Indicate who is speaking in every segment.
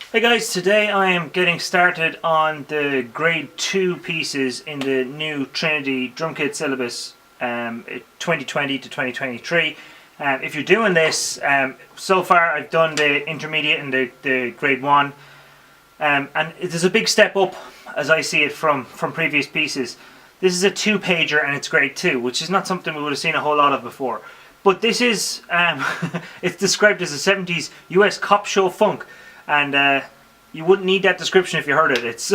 Speaker 1: Hey guys, today I am getting started on the grade 2 pieces in the new Trinity drum kit syllabus 2020 to 2023. If you're doing this, so far I've done the intermediate and the grade 1, and it is a big step up as I see it from previous pieces. This is a 2-pager and it's grade 2, which is not something we would have seen a whole lot of before. But this is, it's described as a 70s US cop show funk. And you wouldn't need that description if you heard it. It's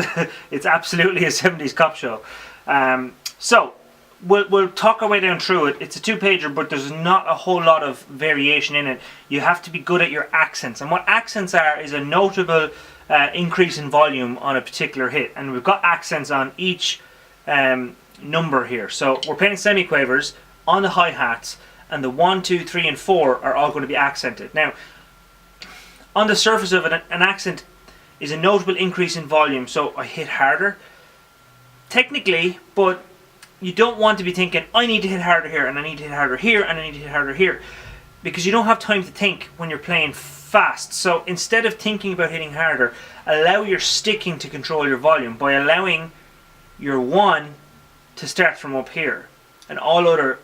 Speaker 1: it's absolutely a 70s cop show. So we'll talk our way down through it. It's a 2-pager, but there's not a whole lot of variation in it. You have to be good at your accents, and what accents are is a notable increase in volume on a particular hit. And we've got accents on each number here. So we're playing semiquavers on the hi-hats, and the 1, 2, 3, and 4 are all going to be accented. Now, on the surface of it, an accent is a notable increase in volume, so I hit harder technically, but you don't want to be thinking I need to hit harder here and I need to hit harder here and I need to hit harder here, because you don't have time to think when you're playing fast. So instead of thinking about hitting harder, allow your sticking to control your volume by allowing your 1 to start from up here and all other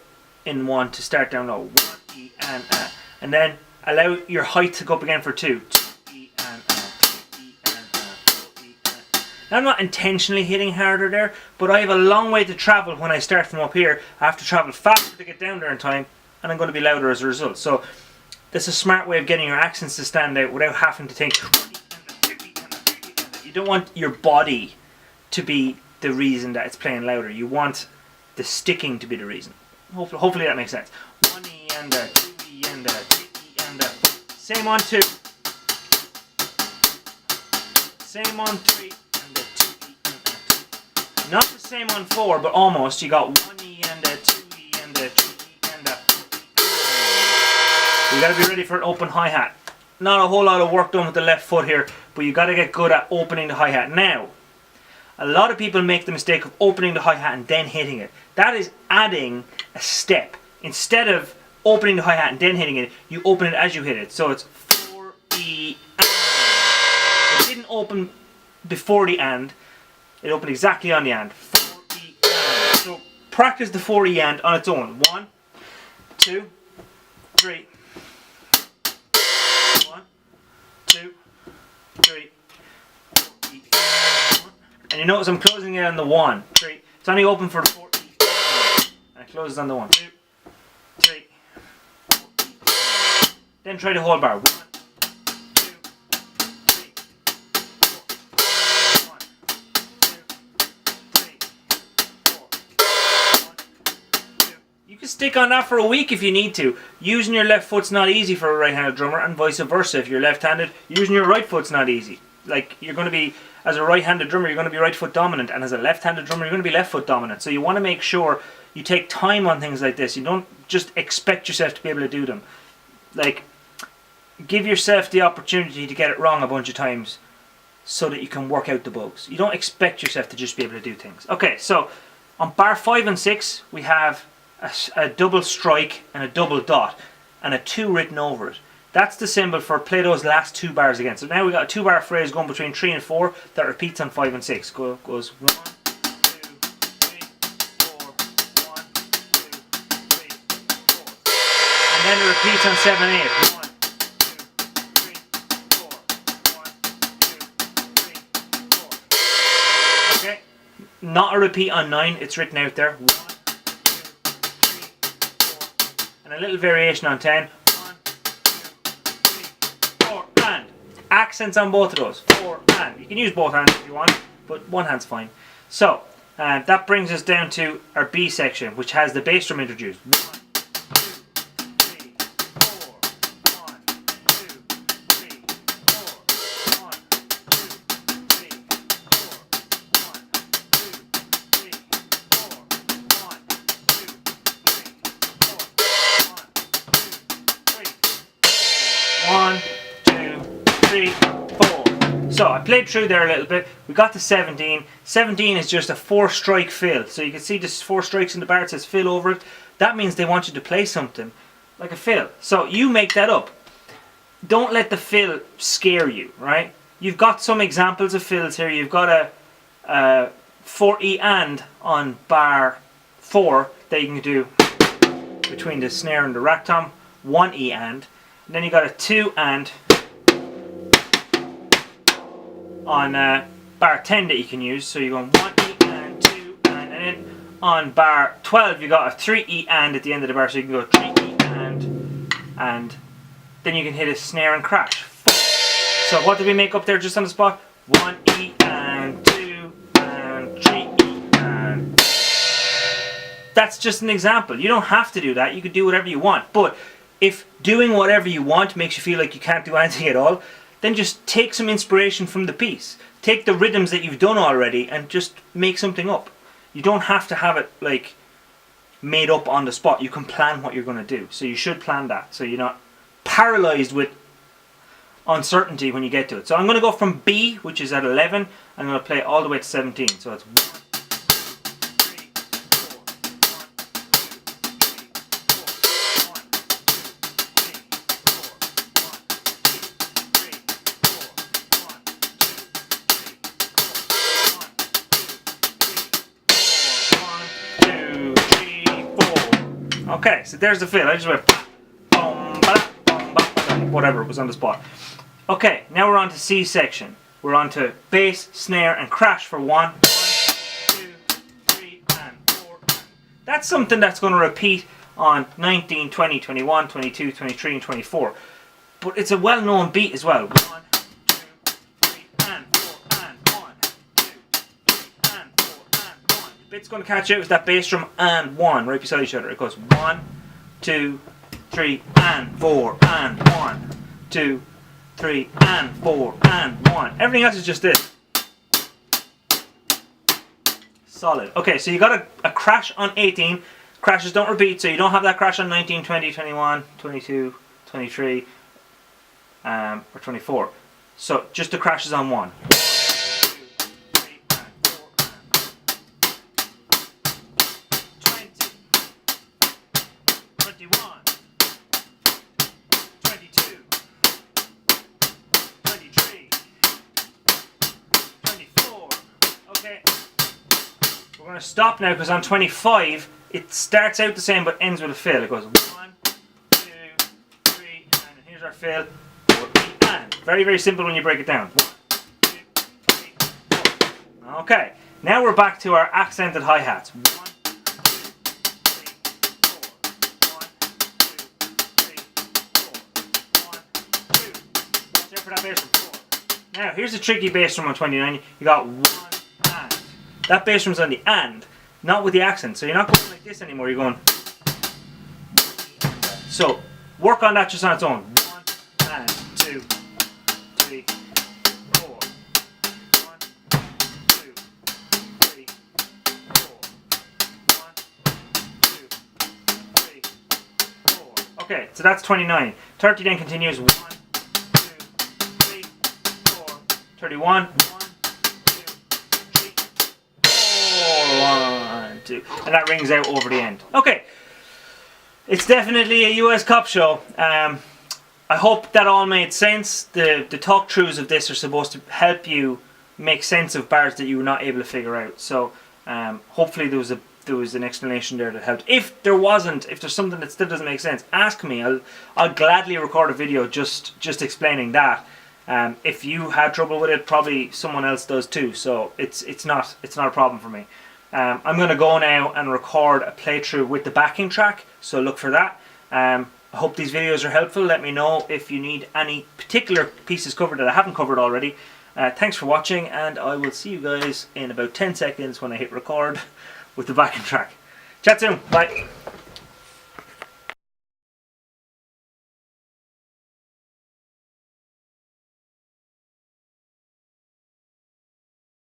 Speaker 1: in 1 to start down low. 1, E, and then allow your height to go up again for 2. 2, E, and 2, E, and 4, E, and. Now I'm not intentionally hitting harder there, but I have a long way to travel when I start from up here. I have to travel faster to get down there in time, and I'm going to be louder as a result. So that's a smart way of getting your accents to stand out without having to think. You don't want your body to be the reason that it's playing louder. You want the sticking to be the reason. Hopefully that makes sense. 1 E and 2 E and 3 E and same on 2. Same on 3 and 2 E and not the same on 4, but almost. You got 1 E and 2 E and 3 E and 4 E. You got to be ready for an open hi-hat. Not a whole lot of work done with the left foot here, but you got to get good at opening the hi-hat. Now, a lot of people make the mistake of opening the hi-hat and then hitting it. That is adding a step. Instead of opening the hi-hat and then hitting it, you open it as you hit it. So it's 4 E and. It didn't open before the and. It opened exactly on the and. 4 E and. So practice the 4 E and on its own. 1, 2, 3. 1, 2, 3. 4 E and. And you notice I'm closing it on the 1, 3. It's only open for the 4 E and it closes on the 1, 2, 3, 4 E. Then try the whole bar. 1, 2, 3, 4. 1, 2, 3, 4. 1, 2. You can stick on that for a week if you need to. Using your left foot's not easy for a right-handed drummer, and vice versa. If you're left-handed, using your right foot's not easy. Like, you're going to be, as a right-handed drummer, you're going to be right foot dominant, and as a left-handed drummer, you're going to be left foot dominant. So you want to make sure you take time on things like this. You don't just expect yourself to be able to do them. Like, give yourself the opportunity to get it wrong a bunch of times so that you can work out the bugs. You don't expect yourself to just be able to do things. Okay, so on bar 5 and 6, we have a double strike and a double dot and a 2 written over it. That's the symbol for play those last 2 bars again. So now we got a 2-bar phrase going between 3 and 4 that repeats on 5 and 6. Goes 1, 2, 3, 4, 1, 2, 3, 4. And then it repeats on 7 and 8. 1, 2, 3, 4. 1, 2, 3, 4. Okay? Not a repeat on 9, it's written out there. 1, 2, 3, 4. And a little variation on 10. Accents on both of those. 4 and. You can use both hands if you want, but one hand's fine. So, that brings us down to our B section, which has the bass drum introduced. 1, 2, 3, 4. 1, 2, 3, 4. 1, 2, 3, 4. 1, 2, 3, 4. 1, 2, 3, 4. So I played through there a little bit. We got to 17. 17 is just a 4-strike fill. So you can see there's 4 strikes in the bar. It says fill over it. That means they want you to play something like a fill. So you make that up. Don't let the fill scare you, right? you've got some examples of fills here. You've got a 4E and on bar 4 that you can do between the snare and the rack tom, 1E and then you got a 2 and on bar 10 that you can use. So you're going 1E and 2 and then on bar 12 you got a 3E and at the end of the bar, so you can go 3E and then you can hit a snare and crash. So what did we make up there just on the spot? 1E and 2 and 3E and. That's just an example. You don't have to do that. You can do whatever you want. But if doing whatever you want makes you feel like you can't do anything at all, then just take some inspiration from the piece. Take the rhythms that you've done already and just make something up. You don't have to have it like made up on the spot. You can plan what you're going to do. So you should plan that, so you're not paralyzed with uncertainty when you get to it. So I'm going to go from B, which is at 11. I'm going to play all the way to 17. So it's 1, 2, 3, 4, 1, 2, 3, 4. Okay, so there's the fill. I just went boom, boom, boom, whatever, it was on the spot. Okay, now we're on to C section. We're on to bass, snare, and crash for 1, 2, 3, and 4. That's something that's going to repeat on 19, 20, 21, 22, 23, and 24. But it's a well-known beat as well. 1, 2, 3, and 4, and 1, 2, 3, and 4, and 1. The bit's going to catch out with that bass drum and 1 right beside each other. It goes 1, 2, 3, and 4, and 1, 2, 3, and 4, and 1. Everything else is just this. Solid. Okay, so you got a crash on 18. Crashes don't repeat, so you don't have that crash on 19, 20, 21, 22, 23, or 24. So just the crashes on 1. 1, 2, 3, and 4, and 20, 21, 22, 23, 24. Okay. We're going to stop now because on 25 it starts out the same but ends with a fill. It goes 1, 2, 3, and here's our fill. 4, and. Very, very simple when you break it down. 1, 2, 3, 4. Okay, now we're back to our accented hi-hats. 1, 2, 3, 4. 1, 2, 3, 4. 1, 2. Watch out for that bass drum. 4. Now, here's the tricky bass drum on 29. You got 1 and. That bass drum's on the and, not with the accent. So you're not going like this anymore. You're going. So work on that just on its own. 1 and 2, 3, 4. 1, 2, 3, 4. 1, 2, 3, 4. Okay, so that's 29. 30 then continues 1, 2, 3, 4. 31. 1, 2, and that rings out over the end. Okay, it's definitely a US Cop show. I hope that all made sense. The talk throughs of this are supposed to help you make sense of bars that you were not able to figure out. So hopefully there was an explanation there that helped. If there wasn't, if there's something that still doesn't make sense, ask me. I'll gladly record a video just explaining that. If you had trouble with it, probably someone else does too. So it's not a problem for me. I'm going to go now and record a playthrough with the backing track, so look for that. I hope these videos are helpful. Let me know if you need any particular pieces covered that I haven't covered already. Thanks for watching, and I will see you guys in about 10 seconds when I hit record with the backing track. Chat soon. Bye.